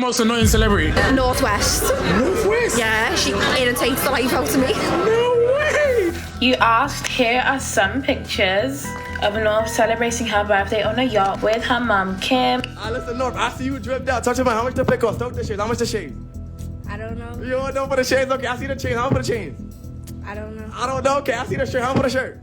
Most annoying celebrity. Northwest. Northwest? Yeah, she irritates the life out of me. No way! You asked, here are some pictures of North celebrating her birthday on a yacht with her mum, Kim. Listen, North, I see you dripped out. Touch your mind. How much to pick off? Start the shades. How much the shades? I don't know. You don't know for the shades? Okay, I see the chain. How much for the chains? I don't know. I don't know. Okay, I see the shirt. How much for the shirt?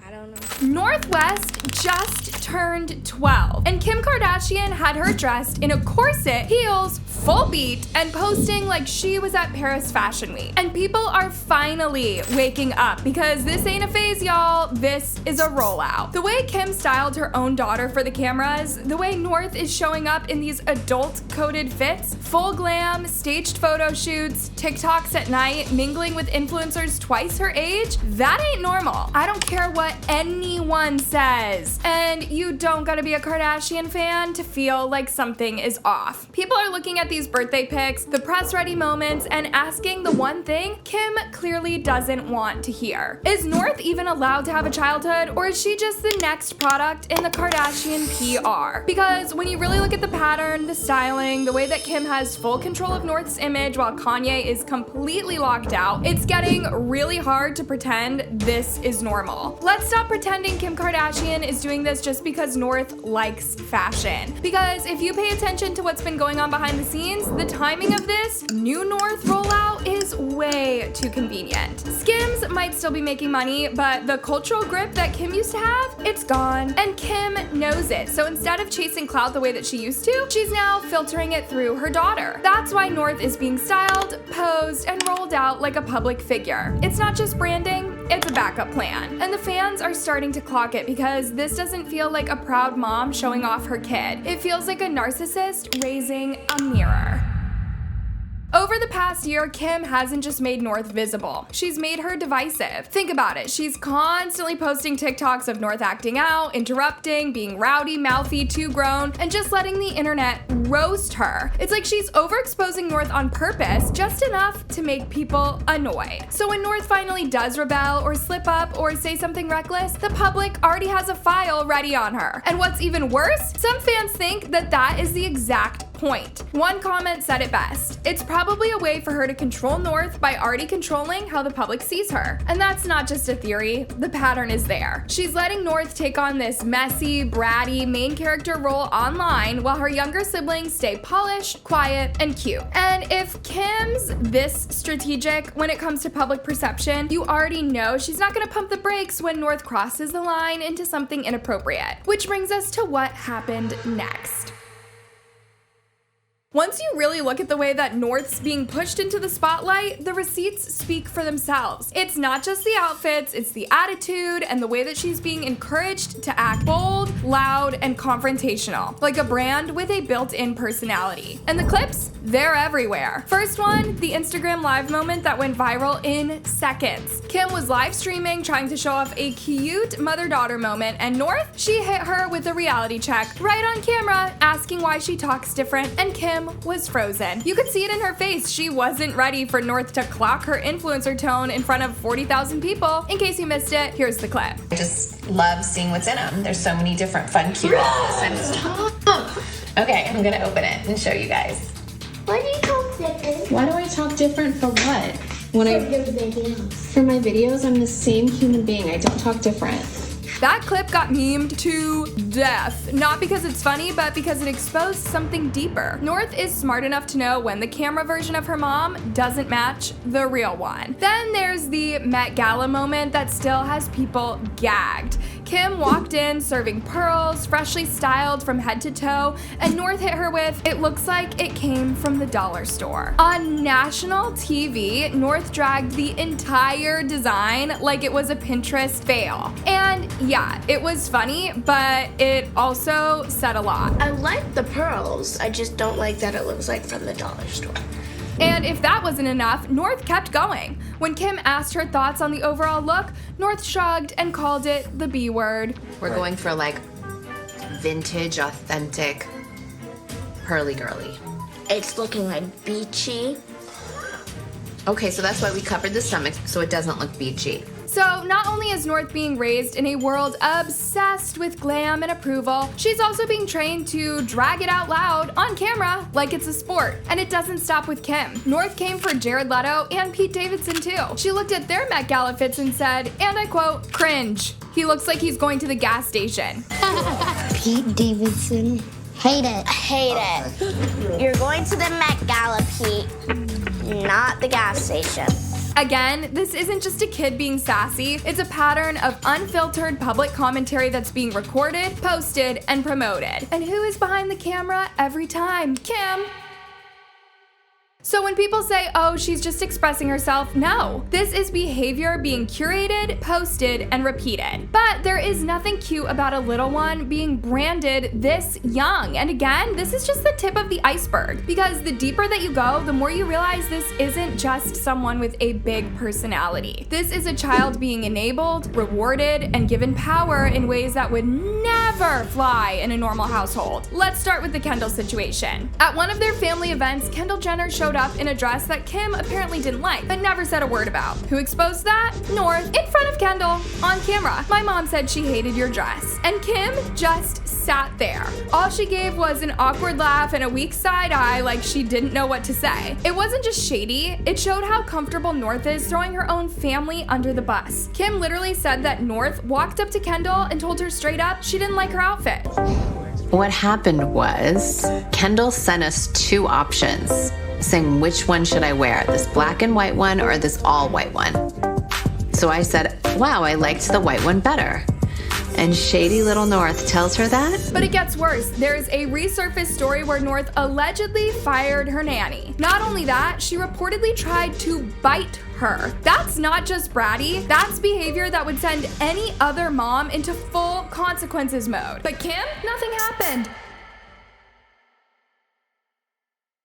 I don't know. Northwest just turned 12, and Kim Kardashian had her dressed in a corset, heels, full beat, and posting like she was at Paris Fashion Week. And people are finally waking up because this ain't a phase, y'all. This is a rollout. The way Kim styled her own daughter for the cameras, the way North is showing up in these adult-coded fits, full glam, staged photo shoots, TikToks at night, mingling with influencers twice her age, that ain't normal. I don't care what anyone says. And you don't gotta be a Kardashian fan to feel like something is off. People are looking at these birthday pics, the press ready moments, and asking the one thing Kim clearly doesn't want to hear. Is North even allowed to have a childhood, or is she just the next product in the Kardashian PR? Because when you really look at the pattern, the styling, the way that Kim has full control of North's image while Kanye is completely locked out, it's getting really hard to pretend this is normal. Let's stop pretending Kim Kardashian is doing this just because North likes fashion. Because if you pay attention to what's been going on behind the scenes, the timing of this new North rollout is way too convenient. Skims might still be making money, but the cultural grip that Kim used to have, it's gone. And Kim knows it. So instead of chasing clout the way that she used to, she's now filtering it through her daughter. That's why North is being styled, posed, and rolled out like a public figure. It's not just branding, it's a backup plan. And the fans are starting to clock it because this doesn't feel like a proud mom showing off her kid. It feels like a narcissist raising a mirror. Over the past year, Kim hasn't just made North visible. She's made her divisive. Think about it. She's constantly posting TikToks of North acting out, interrupting, being rowdy, mouthy, too grown, and just letting the internet roast her. It's like she's overexposing North on purpose, just enough to make people annoyed. So when North finally does rebel or slip up or say something reckless, the public already has a file ready on her. And what's even worse, some fans think that that is the exact point. One comment said it best. It's probably a way for her to control North by already controlling how the public sees her. And that's not just a theory, the pattern is there. She's letting North take on this messy, bratty main character role online while her younger siblings stay polished, quiet, and cute. And if Kim's this strategic when it comes to public perception, you already know she's not gonna pump the brakes when North crosses the line into something inappropriate. Which brings us to what happened next. Once you really look at the way that North's being pushed into the spotlight, the receipts speak for themselves. It's not just the outfits, it's the attitude and the way that she's being encouraged to act bold, loud, and confrontational, like a brand with a built-in personality. And the clips, they're everywhere. First one, the Instagram live moment that went viral in seconds. Kim was live streaming, trying to show off a cute mother-daughter moment, and North, she hit her with a reality check right on camera, asking why she talks different, and Kim was frozen. You could see it in her face. She wasn't ready for North to clock her influencer tone in front of 40,000 people. In case you missed it, here's the clip. I just love seeing what's in them. There's so many different fun, cute Okay, I'm gonna open it and show you guys. Why do you talk different? Why do I talk different for what? For your videos. For my videos, I'm the same human being. I don't talk different. That clip got memed to death. Not because it's funny, but because it exposed something deeper. North is smart enough to know when the camera version of her mom doesn't match the real one. Then there's the Met Gala moment that still has people gagged. Kim walked in serving pearls, freshly styled from head to toe, and North hit her with, "It looks like it came from the dollar store." On national TV, North dragged the entire design like it was a Pinterest fail. And yeah, it was funny, but it also said a lot. I like the pearls, I just don't like that it looks like from the dollar store. And if that wasn't enough, North kept going. When Kim asked her thoughts on the overall look, North shrugged and called it the B word. We're going for like vintage, authentic, pearly girly. It's looking like beachy. Okay, so that's why we covered the stomach so it doesn't look beachy. So not only is North being raised in a world obsessed with glam and approval, she's also being trained to drag it out loud on camera like it's a sport. And it doesn't stop with Kim. North came for Jared Leto and Pete Davidson too. She looked at their Met Gala fits and said, and I quote, "Cringe. He looks like he's going to the gas station." Pete Davidson. Hate it. Hate it. You're going to the Met Gala, Pete, not the gas station. Again, this isn't just a kid being sassy, it's a pattern of unfiltered public commentary that's being recorded, posted, and promoted. And who is behind the camera every time? Kim. So when people say, oh, she's just expressing herself, no. This is behavior being curated, posted, and repeated. But there is nothing cute about a little one being branded this young. And again, this is just the tip of the iceberg. Because the deeper that you go, the more you realize this isn't just someone with a big personality. This is a child being enabled, rewarded, and given power in ways that would never fly in a normal household. Let's start with the Kendall situation. At one of their family events, Kendall Jenner showed up in a dress that Kim apparently didn't like, but never said a word about. Who exposed that? North, in front of Kendall, on camera. My mom said she hated your dress. And Kim just sat there. All she gave was an awkward laugh and a weak side eye like she didn't know what to say. It wasn't just shady, it showed how comfortable North is throwing her own family under the bus. Kim literally said that North walked up to Kendall and told her straight up she didn't like her outfit. What happened was Kendall sent us two options, saying which one should I wear, this black and white one or this all white one. So I said, wow, I liked the white one better. And shady little North tells her that? But it gets worse. There's a resurfaced story where North allegedly fired her nanny. Not only that, she reportedly tried to bite her. That's not just bratty, that's behavior that would send any other mom into full consequences mode. But Kim, nothing happened.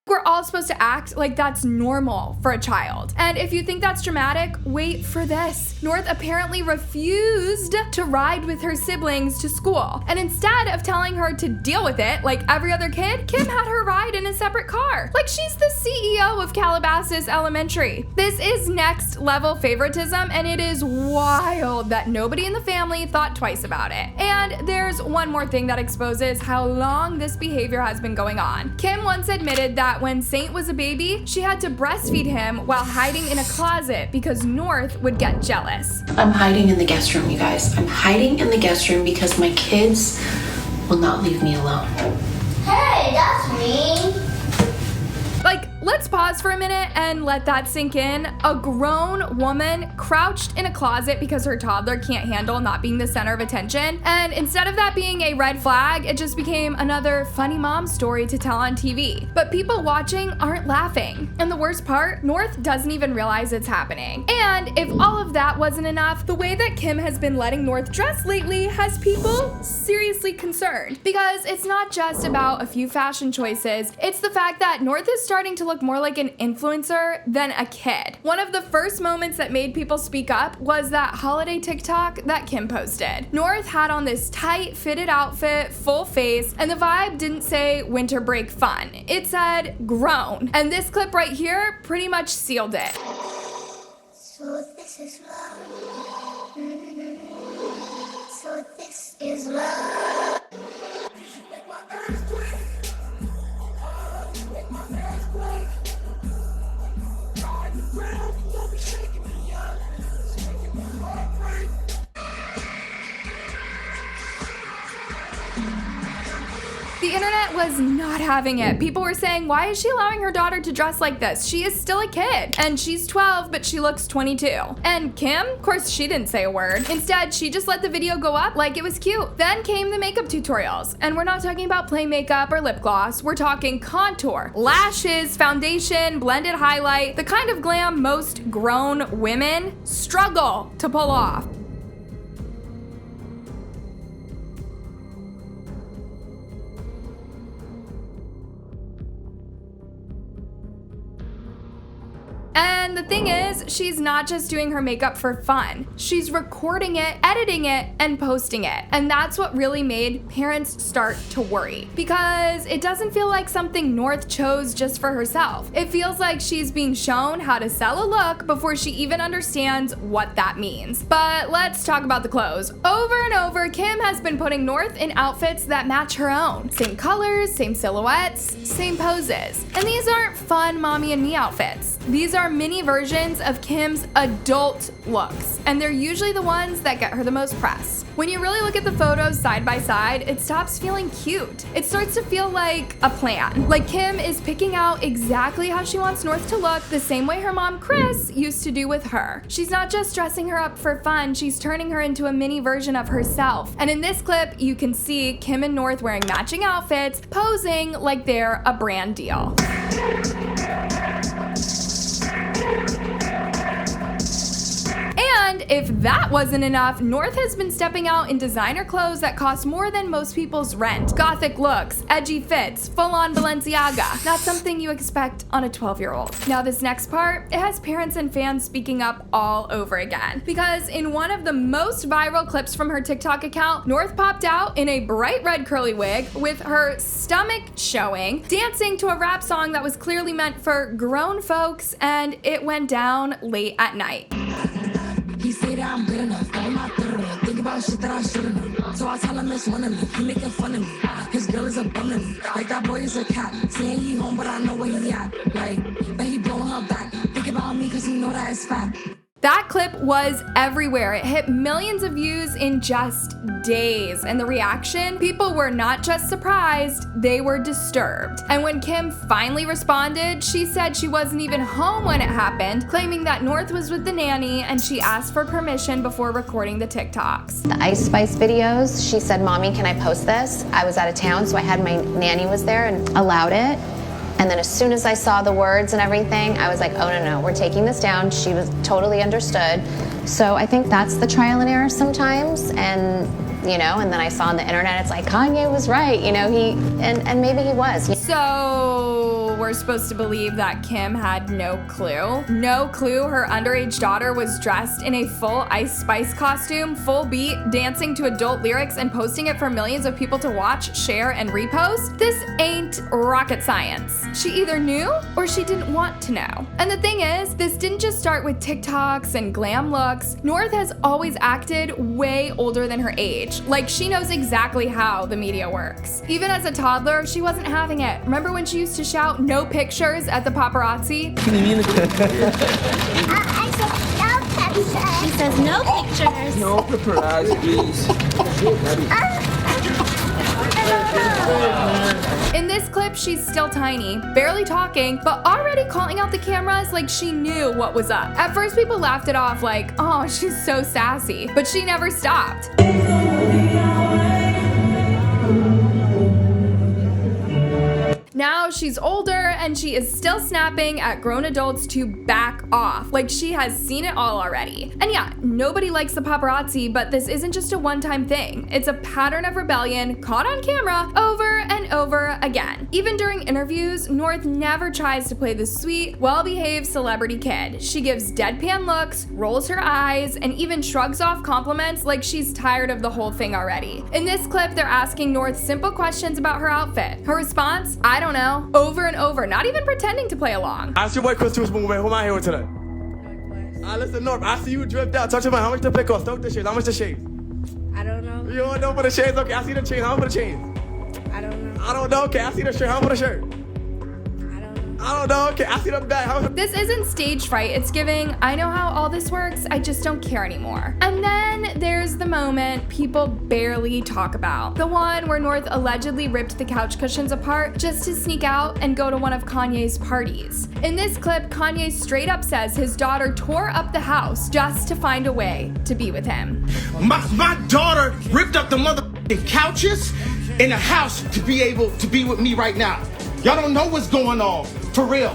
We're all supposed to act like that's normal for a child. And if you think that's dramatic, wait for this. North apparently refused to ride with her siblings to school. And instead of telling her to deal with it like every other kid, Kim had her ride in a separate car. Like she's the CEO of Calabasas Elementary. This is next level favoritism, and it is wild that nobody in the family thought twice about it. And there's one more thing that exposes how long this behavior has been going on. Kim once admitted that when Saint was a baby, she had to breastfeed him while hiding in a closet because North would get jealous. I'm hiding in the guest room, you guys. I'm hiding in the guest room because my kids will not leave me alone. Hey, that's mean. Like, let's pause for a minute and let that sink in. A grown woman crouched in a closet because her toddler can't handle not being the center of attention. And instead of that being a red flag, it just became another funny mom story to tell on TV. But people watching aren't laughing. And the worst part, North doesn't even realize it's happening. And if all of that wasn't enough, the way that Kim has been letting North dress lately has people seriously concerned. Because it's not just about a few fashion choices, it's the fact that North is starting to look more like an influencer than a kid. One of the first moments that made people speak up was that holiday TikTok that Kim posted. North had on this tight fitted outfit, full face, and the vibe didn't say winter break fun. It said grown. And this clip right here pretty much sealed it. So this is love. So this is love. The internet was not having it. People were saying, why is she allowing her daughter to dress like this? She is still a kid. And she's 12, but she looks 22. And Kim, of course, she didn't say a word. Instead, she just let the video go up like it was cute. Then came the makeup tutorials. And we're not talking about plain makeup or lip gloss. We're talking contour, lashes, foundation, blended highlight, the kind of glam most grown women struggle to pull off. And the thing is, she's not just doing her makeup for fun. She's recording it, editing it, and posting it. And that's what really made parents start to worry, because it doesn't feel like something North chose just for herself. It feels like she's being shown how to sell a look before she even understands what that means. But let's talk about the clothes. Over and over, Kim has been putting North in outfits that match her own. Same colors, same silhouettes, same poses. And these aren't fun mommy and me outfits. These are mini versions of Kim's adult looks, and they're usually the ones that get her the most press. When you really look at the photos side by side, it stops feeling cute. It starts to feel like a plan. Like Kim is picking out exactly how she wants North to look, the same way her mom Chris used to do with her. She's not just dressing her up for fun, she's turning her into a mini version of herself. And in this clip, you can see Kim and North wearing matching outfits, posing like they're a brand deal. And if that wasn't enough, North has been stepping out in designer clothes that cost more than most people's rent. Gothic looks, edgy fits, full-on Balenciaga. Not something you expect on a 12-year-old. Now this next part, it has parents and fans speaking up all over again. Because in one of the most viral clips from her TikTok account, North popped out in a bright red curly wig with her stomach showing, dancing to a rap song that was clearly meant for grown folks, and it went down late at night. He say that I'm good enough, I'm not good enough. Think about shit that I shouldn't have. So I tell him it's one of me. He making fun of me. His girl is a bum to me. Like that boy is a cat. Saying he home, but I know where he at. Like, but he blowing her back. Think about me, cause he know that it's fact. That clip was everywhere. It hit millions of views in just days. And the reaction, people were not just surprised, they were disturbed. And when Kim finally responded, she said she wasn't even home when it happened, claiming that North was with the nanny and she asked for permission before recording the TikToks. The Ice Spice videos, she said, "Mommy, can I post this?" I was out of town, so I had my nanny was there and allowed it. And then as soon as I saw the words and everything, I was like, oh, no, we're taking this down. She was totally understood. So I think that's the trial and error sometimes. And, you know, and then I saw on the internet, it's like, Kanye was right. You know, and maybe he was. So we're supposed to believe that Kim had no clue? No clue her underage daughter was dressed in a full Ice Spice costume, full beat, dancing to adult lyrics and posting it for millions of people to watch, share, and repost? This ain't rocket science. She either knew or she didn't want to know. And the thing is, this didn't just start with TikToks and glam looks. North has always acted way older than her age. Like she knows exactly how the media works. Even as a toddler, she wasn't having it. Remember when she used to shout no pictures at the paparazzi? I said no pictures. She says no pictures. No paparazzi, please. In this clip, she's still tiny, barely talking, but already calling out the cameras like she knew what was up. At first, people laughed it off like, oh, she's so sassy, but she never stopped. Now she's older and she is still snapping at grown adults to back off, like she has seen it all already. And yeah, nobody likes the paparazzi, but this isn't just a one-time thing. It's a pattern of rebellion caught on camera over and over again. Even during interviews, North never tries to play the sweet, well-behaved celebrity kid. She gives deadpan looks, rolls her eyes, and even shrugs off compliments like she's tired of the whole thing already. In this clip, they're asking North simple questions about her outfit. Her response, I don't know, over and over, not even pretending to play along. Ask your boy Chris to spoon, man. Who am I here with today? Listen, North, I see you dripped out. Touch your mind. How much to pick off? Start with the shades. How much the shades? I don't know. You don't know for the shades? Okay, I see the chain. How much for the chains? I don't know. I don't know. Okay, I see the shirt. How much for the shirt? I don't know. Okay, I see the bag. How much? This isn't stage fright. It's giving, I know how all this works, I just don't care anymore. And then there's the moment people barely talk about. The one where North allegedly ripped the couch cushions apart just to sneak out and go to one of Kanye's parties. In this clip, Kanye straight up says his daughter tore up the house just to find a way to be with him. My daughter ripped up the motherfucking couches in the house to be able to be with me right now. Y'all don't know what's going on, for real.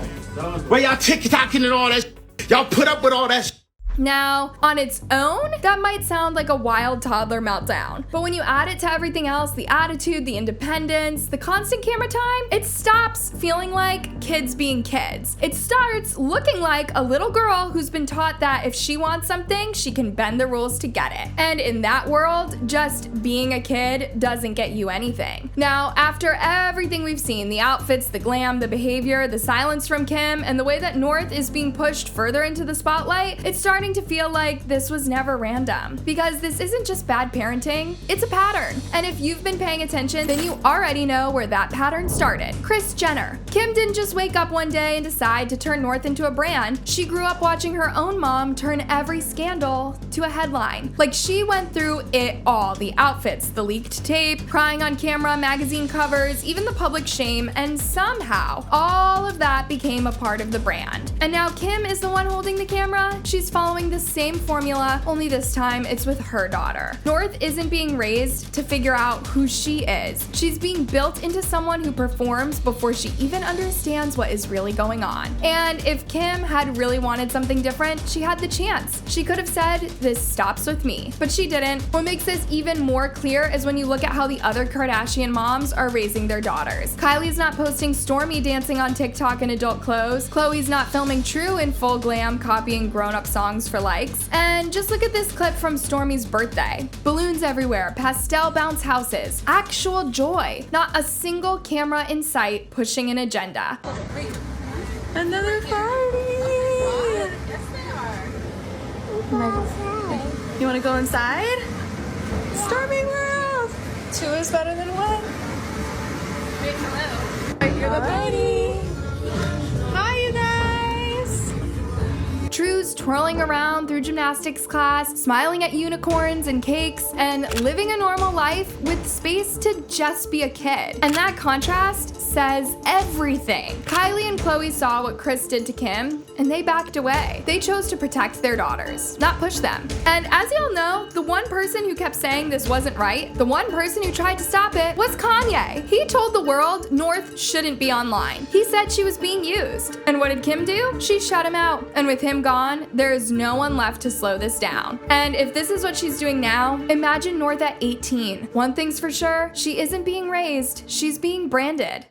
Where y'all TikToking and all that, y'all put up with all that. Now, on its own, that might sound like a wild toddler meltdown, but when you add it to everything else, the attitude, the independence, the constant camera time, it stops feeling like kids being kids. It starts looking like a little girl who's been taught that if she wants something, she can bend the rules to get it. And in that world, just being a kid doesn't get you anything. Now, after everything we've seen, the outfits, the glam, the behavior, the silence from Kim, and the way that North is being pushed further into the spotlight, it's starting to feel like this was never random. Because this isn't just bad parenting, it's a pattern. And if you've been paying attention, then you already know where that pattern started. Kris Jenner. Kim didn't just wake up one day and decide to turn North into a brand. She grew up watching her own mom turn every scandal to a headline. Like, she went through it all. The outfits, the leaked tape, crying on camera, magazine covers, even the public shame, and somehow all of that became a part of the brand. And now Kim is the one holding the camera. She's following the same formula, only this time it's with her daughter. North isn't being raised to figure out who she is. She's being built into someone who performs before she even understands what is really going on. And if Kim had really wanted something different, she had the chance. She could have said, "This stops with me," but she didn't. What makes this even more clear is when you look at how the other Kardashian moms are raising their daughters. Kylie's not posting Stormi dancing on TikTok in adult clothes. Khloe's not filming True in full glam, copying grown-up songs for likes. And just look at this clip from Stormi's birthday. Balloons everywhere, pastel bounce houses, actual joy. Not a single camera in sight pushing an agenda. Another party! You wanna go inside? Stormy World! 2 is better than 1. Wait, hello. I hear the party. Hi, you guys! True's twirling around through gymnastics class, smiling at unicorns and cakes, and living a normal life with space to just be a kid. And that contrast says everything. Kylie and Khloe saw what Kris did to Kim, and they backed away. They chose to protect their daughters, not push them. And as y'all know, the one person who kept saying this wasn't right, the one person who tried to stop it, was Kanye. He told the world North shouldn't be online. He said she was being used. And what did Kim do? She shut him out. And with him gone, there is no one left to slow this down. And if this is what she's doing now, imagine North at 18. One thing's for sure, she isn't being raised, she's being branded.